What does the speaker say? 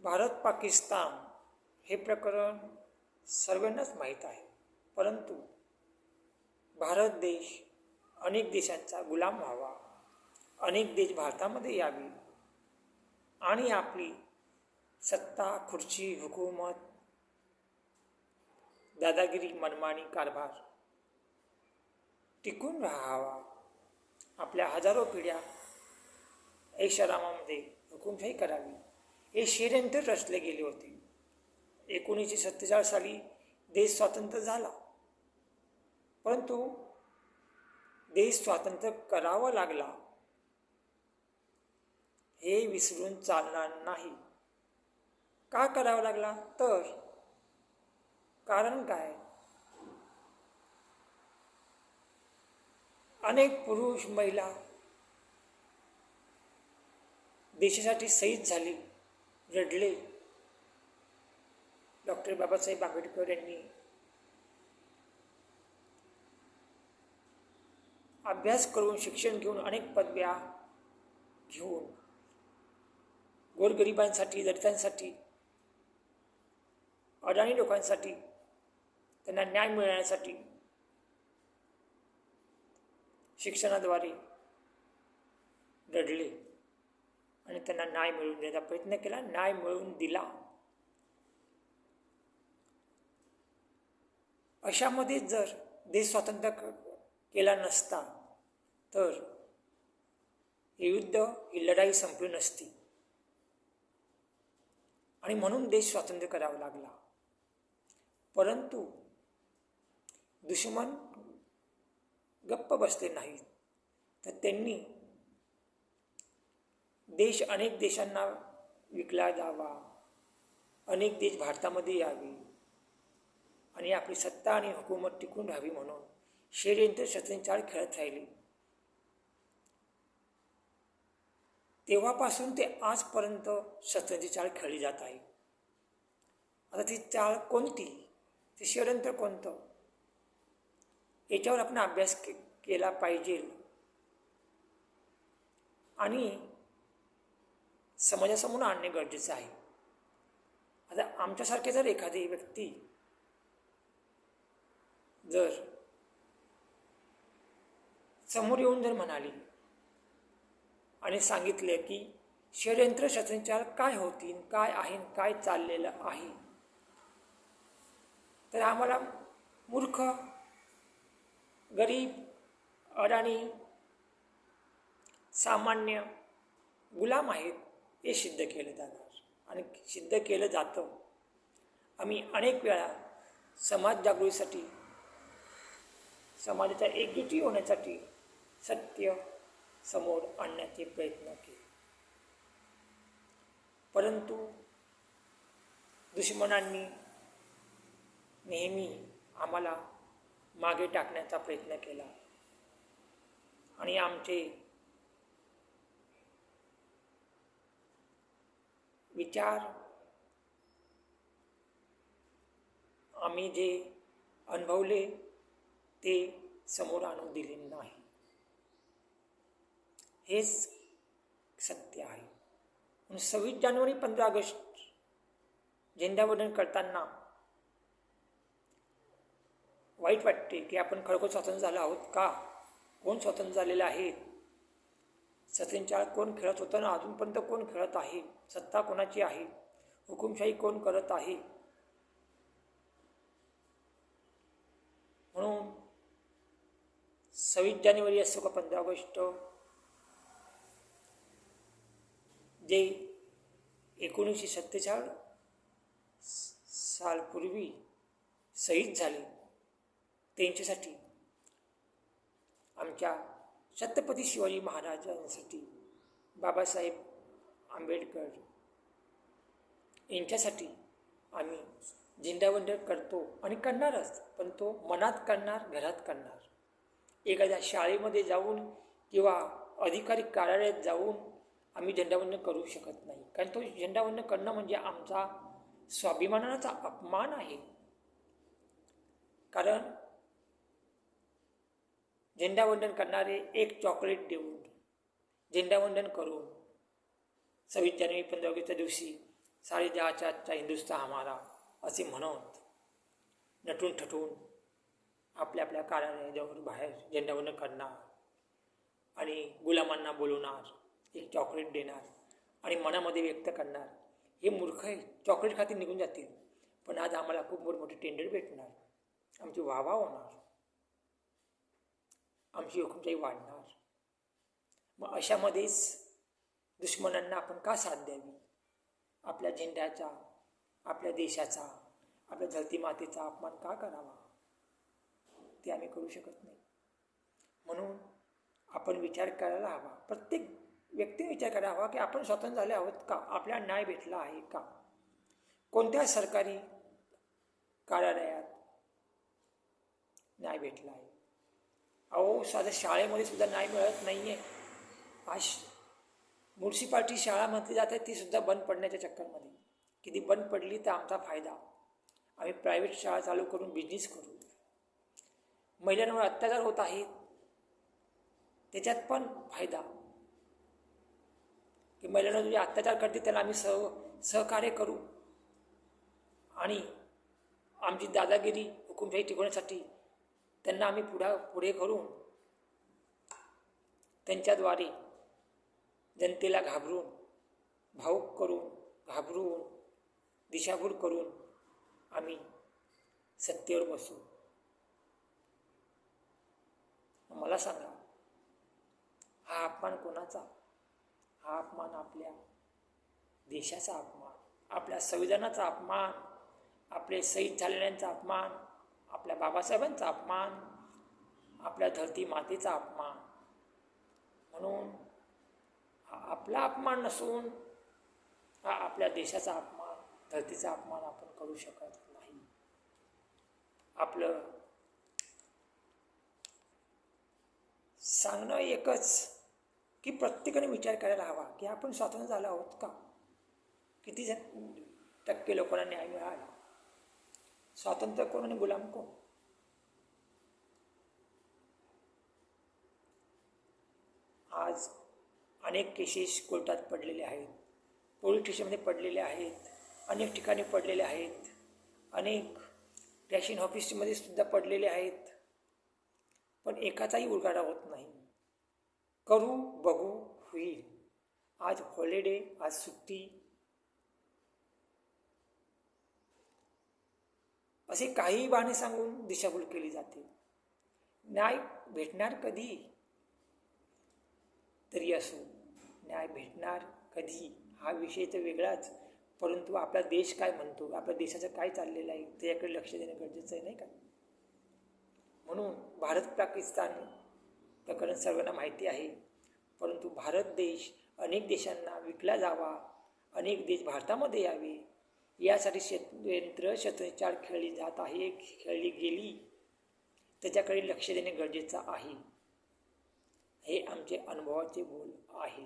भारत पाकिस्तान हे प्रकरण सर्वांनाच माहीत आहे, परंतु भारत देश अनेक देशांचा गुलाम व्हावा, अनेक देश भारतामध्ये यावी आणि आपली सत्ता, खुर्ची, हुकूमत, दादागिरी, मनमानी कारभार टिकून राहावा. आपल्या हजारो पिढ्या ऐषारामामध्ये हुकुमशाही करावी हे षड्यंत्र रचले गेले होते. 1947 साली देश स्वातंत्र्य झाला, परंतु देश स्वातंत्र्य करावा लागला हे विसरून चालणार नाही. का करावा लागला? तर कारण काय? अनेक पुरुष महिला देशासाठी शहीद झाले, रडले. डॉक्टर बाबासाहेब आंबेडकर यांनी अभ्यास करून, शिक्षण घेऊन, अनेक पदव्या घेऊन गोरगरिबांसाठी, दलितांसाठी, अडाणी लोकांसाठी, त्यांना न्याय मिळण्यासाठी शिक्षणाद्वारे रडले आणि त्यांना न्याय मिळवून देण्याचा प्रयत्न केला, न्याय मिळवून दिला. अशामध्ये जर देश स्वातंत्र्य केला नसता तर हे युद्ध, ही लढाई संपली नसती आणि म्हणून देश स्वातंत्र्य करावा लागला. परंतु दुश्मन गप्प बसले नाहीत, तर त्यांनी देश अनेक देशांना विकला जावा, अनेक देश भारतामध्ये यावे आणि आपली सत्ता आणि हुकूमत टिकून राहावी म्हणून षड्यंत्र शस्त्रचाळ खेळत राहिले. तेव्हापासून ते आजपर्यंत शस्त्रांची चाळ खेळली जात आहे. आता ती चाळ कोणती, ते षड्यंत्र कोणतं, याच्यावर आपण अभ्यास केला पाहिजे आणि समाजासमोर आणणे गरजेचं आहे. आता आमच्यासारखे जर एखादी व्यक्ती जर समोर येऊन जर म्हणाली आणि सांगितले की षड्यंत्र शस्त्रचाळ काय होती, काय आहे, काय चाललेलं आहे, तर आम्हाला मूर्ख, गरीब, अडाणी, सामान्य, गुलाम आहेत हे सिद्ध केलं जाणार आणि सिद्ध केलं जातं. आम्ही अनेक वेळा समाज जागृतीसाठी, समाजाच्या एकजुटी होण्यासाठी सत्य समोर आणण्याचे प्रयत्न केले, परंतु दुश्मनांनी नेहमी आम्हाला मागे टाकण्याचा प्रयत्न केला आणि आमचे विचार, आम्ही जे अनुभवले ते समोर आणून दिले नाही. हेच सत्य आहे. म्हणून 26 जानेवारी, 15 ऑगस्ट झेंडावंदन करताना वाईट वाटते की आपण खरोखर स्वतंत्र झालो आहोत का? कोण स्वतंत्र झालेलं आहे? शस्त्रचाळ कोण खेळत होतं ना अजूनपर्यंत कोण खेळत आहे? सत्ता कोणाची आहे? हुकुमशाही कोण करत आहे? म्हणून 26 जानेवारी असो का 15 ऑगस्ट, जे 1947 सालपूर्वी शहीद झाले त्यांच्यासाठी, आमच्या छत्रपती शिवाजी महाराजांसाठी, बाबासाहेब आंबेडकर यांच्यासाठी आम्ही झेंडावंदन करतो आणि करणारच. पण तो मनात करणार, घरात करणार. एखाद्या शाळेमध्ये जाऊन किंवा अधिकारी कार्यालयात जाऊन आम्ही झेंडावंदन करू शकत नाही, कारण तो झेंडावंदन करणं म्हणजे आमचा स्वाभिमानाचा अपमान आहे. कारण झेंडावंदन करणारे एक चॉकलेट देऊन, झेंडावंदन करून 26 जानेवारी 15 ऑगस्टच्या दिवशी सारे जहाचा अच्छा हिंदुस्तान हमारा असे म्हणत नटून थटून आपल्या आपल्या कार्यालयाजवळ बाहेर झेंडावंदन करणार आणि गुलामांना बोलवणार, एक चॉकलेट देणार आणि मनामध्ये व्यक्त करणार, हे मूर्ख आहे, चॉकलेट खाती निघून जातील, पण आज आम्हाला खूप मोठमोठे टेंडर भेटणार, आमची वाहवा होणार, आमची हुकुमशाही वाढणार. मग अशामध्येच दुश्मनांना आपण का साथ द्यावी? आपल्या झेंड्याचा, आपल्या देशाचा, आपल्या धरती मातेचा अपमान का करावा? ते आम्ही करू शकत नाही. म्हणून आपण विचार करायला हवा, प्रत्येक व्यक्तीने विचार करायला हवा की आपण स्वतंत्र झाले आहोत का? आपल्याला न्याय भेटला आहे का? कोणत्या सरकारी कार्यालयात न्याय भेटला आहे? अहो, साध्या शाळेमध्ये सुद्धा न्याय मिळत नाही आहे. आज म्युन्सिपाल्टी शाळा म्हटली जाते, ती सुद्धा बंद पडण्याच्या चक्करमध्ये. किती बंद पडली तर आमचा फायदा, आम्ही प्रायव्हेट शाळा चालू करून बिझनेस करू. महिलांवर अत्याचार होत आहेत, त्याच्यात पण फायदा की महिलांवर जे अत्याचार करते त्याला आम्ही सहकार्य करू आणि आमची दादागिरी हुकुमशाही टिकवण्यासाठी त्यांना आम्ही पुढे करून त्यांच्याद्वारे जनतेला घाबरून, भावूक करून, घाबरून, दिशाभूल करून आम्ही सत्तेवर बसू. मला सांगा, हा अपमान कोणाचा? हा अपमान आपल्या देशाचा अपमान, आपल्या संविधानाचा अपमान, आपले शहीद झालेल्यांचा अपमान, आपल्या बाबासाहेबांचा अपमान, आपल्या धरती मातेचा अपमान. म्हणून हा आपला अपमान नसून हा आपल्या देशाचा अपमान, धरतीचा अपमान आपण करू शकत नाही. आपलं सांगणं एकच की प्रत्येकाने विचार करायला हवा की आपण स्वातंत्र्य झालो आहोत का? किती टक्के लोकांना न्याय मिळाला? स्वातंत्र्य कोण आणि गुलाम कोण? आज अनेक केसेस कोर्टात पडलेले आहेत, पोलीस स्टेशनमध्ये पडलेले आहेत, अनेक ठिकाणी पडलेले आहेत, अनेक रॅशन ऑफिसमध्ये सुद्धा पडलेले आहेत, पण एकाचाही उलगडा होत नाही. करू, बघू, होईल. आज हॉलिडे, आज सुट्टी, असे काही बहाणे सांगून दिशाभूल केली जाते. न्याय भेटणार कधी? तरी असो, न्याय भेटणार कधी हा विषय तर वेगळाच, परंतु आपला देश काय म्हणतो, आपल्या देशाचं काय चाललेलं आहे त्याच्याकडे लक्ष देणं गरजेचं आहे, नाही का? म्हणून भारत पाकिस्तान प्रकरण सर्वांना माहिती आहे, परंतु भारत देश अनेक देशांना विकला जावा, अनेक देश भारतामध्ये यावे, यासाठी शस्त्रचार खेळली जात आहे, खेळली गेली, त्याच्याकडे लक्ष देणे गरजेचं आहे. हे आमचे अनुभवाचे बोल आहे.